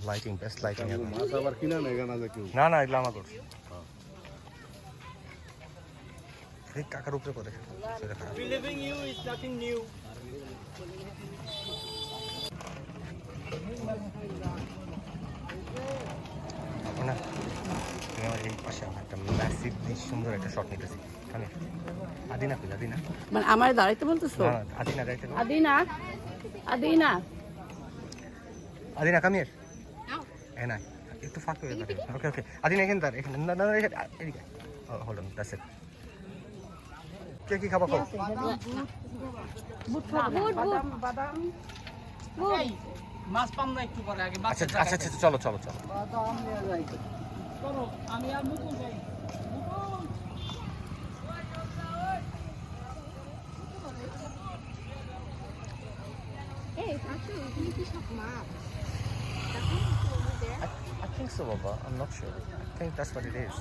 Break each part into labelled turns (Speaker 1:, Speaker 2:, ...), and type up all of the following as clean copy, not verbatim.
Speaker 1: Lighting best lighting
Speaker 2: মাছ আবার কিনা নেই গানা কেউ
Speaker 1: না না এগুলো আমার করছে এই কাকার উপরে করে
Speaker 3: Believing you is nothing new.
Speaker 1: না তুমি আমার এই পাশে আমার একটা ম্যাসিভ সুন্দর একটা শট নিতেছি মানে আদিনা কইলা আদিনা
Speaker 4: মানে আমার দাঁড়াইতে বলতেছো
Speaker 1: না আদিনা গাইতে
Speaker 4: আদিনা আদিনা
Speaker 1: আদিনা কাম হিয়ার এ না একটু ফাঁক হয়ে যাবে ওকে ওকে আদিনা এখানে দাঁড় এখানে না না এদিকে হোল্ড অন দ্যাটস ইট কে কি খাবা খাও
Speaker 4: বুট বাদাম
Speaker 3: মাছ পাম না একটু পরে আগে
Speaker 1: আচ্ছা আচ্ছা আচ্ছা চলো চলো চলো
Speaker 3: বাদাম নিয়ে যাই চলো আমি আর মুকুল যাই
Speaker 1: I think so Baba I'm not sure I think that's what it is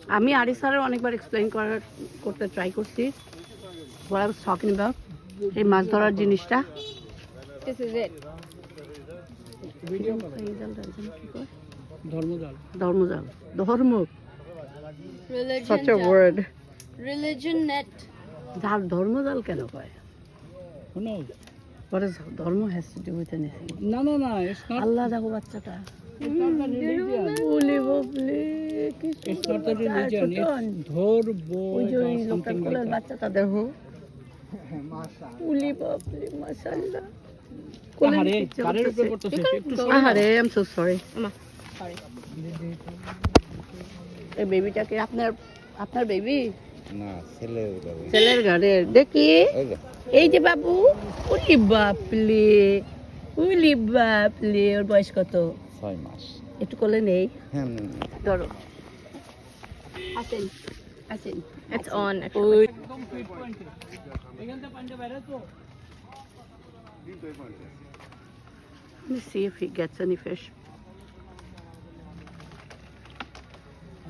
Speaker 4: আমি আরি স্যারের অনেকবার এক্সপ্লেইন করতে ট্রাই করছি what I was talking about এই মাছ ধরার জিনিসটা
Speaker 5: This is it.
Speaker 3: ধর্মজাল
Speaker 4: ধর্মজাল ধর্ম
Speaker 5: Religion.
Speaker 4: such a word
Speaker 5: Religion net.
Speaker 4: যার ধর্মজাল কেন কয়
Speaker 3: শোনো
Speaker 4: what is ধর্ম has to do with anything
Speaker 3: না না না it's not
Speaker 4: আল্লাহ দেখো বাচ্চাটা
Speaker 3: religion
Speaker 4: বলি বলি
Speaker 3: it's not a religion it's ধর্ম
Speaker 4: ওই যে ওই লোকটার কোলের বাচ্চাটা দেখো উলি বাপলি মাশাআল্লাহ
Speaker 3: আহারে কারের উপরে পড়তেছে একটু
Speaker 4: আহারে I am so sorry
Speaker 5: Sorry.
Speaker 4: এই বেবিটাকে আপনার বেবি
Speaker 2: না ছেলে
Speaker 4: ছেলের ঘরে দেখি এই যে বাবু উলি বাপলি ওর বয়স কত
Speaker 2: 6 মাস
Speaker 4: একটু কোলে নেই
Speaker 2: হ্যাঁ
Speaker 4: ধরো আসেন
Speaker 5: It's on. Actually.
Speaker 3: একদম ফিট পয়েন্টে এখান থেকে পাঞ্জা বাইরে তো
Speaker 4: let me see if he gets any fish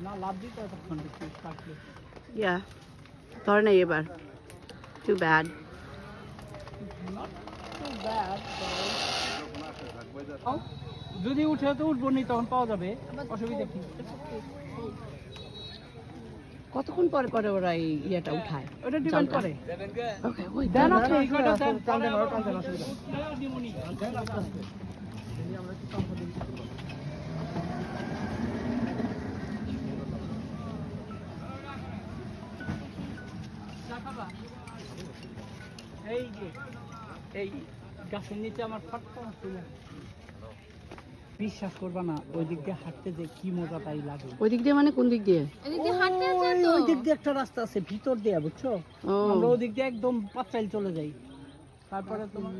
Speaker 3: না লাভ দিতে তখন ফিশ কাটলে
Speaker 4: yeah ধরে নেই এবার too bad
Speaker 3: যদি উঠে তো উঠবো নি তখন পাওয়া যাবে অসুবিধা কি
Speaker 4: কতক্ষণ পরে পরে ওরা এই ইয়েটা উঠায়
Speaker 3: ওটা ডিপেন্ড করে
Speaker 4: ওকে ওই
Speaker 3: দেন আপনি এই কয়টা দেন টানতে অসুবিধা দিমুনি এই যে এই গাছের নিচে আমার ফাটকা ছিল বিশ্বাস করবা না ওই দিক দিয়ে হাঁটতে যে কি মজা তাই লাগে
Speaker 4: ওই দিক দিয়ে মানে কোন দিক দিয়ে
Speaker 5: এদিকে হাঁটতে আছে তো।
Speaker 3: ওই দিক দিয়ে একটা রাস্তা আছে ভিতর দিয়ে বুঝছো
Speaker 4: ও
Speaker 3: আমরা ওই দিক দিয়ে একদম পাঁচাইল চলে যাই তারপরে তোমার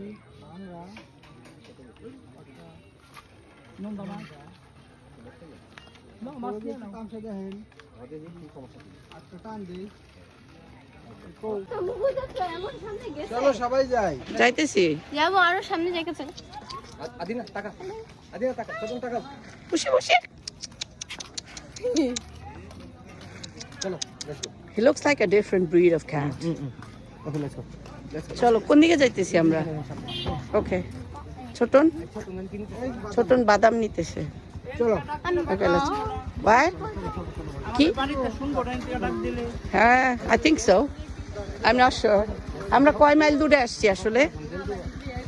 Speaker 3: আমরা নন্দা মাছ না মাছ নিয়ে নাও।
Speaker 2: চলো সবাই যাই
Speaker 4: যাইতেছি
Speaker 5: যাবো আরো সামনে যাইতেছে।
Speaker 1: আদিনা টাকা চলুন টাকা
Speaker 4: বসে বসে
Speaker 1: চলো let's go
Speaker 4: he looks like a different breed of cat
Speaker 1: okay let's go
Speaker 4: চলো কোন দিকে যাইতেছি আমরা ওকে ছোটন বাদাম নিতেছে
Speaker 1: চলো
Speaker 4: ওকে লেটস বাই কি
Speaker 3: বাড়িতে শুনবো না ডাক দিলে
Speaker 4: হ্যাঁ I think so I am not sure আমরা কয় মাইল দূরে আসছি আসলে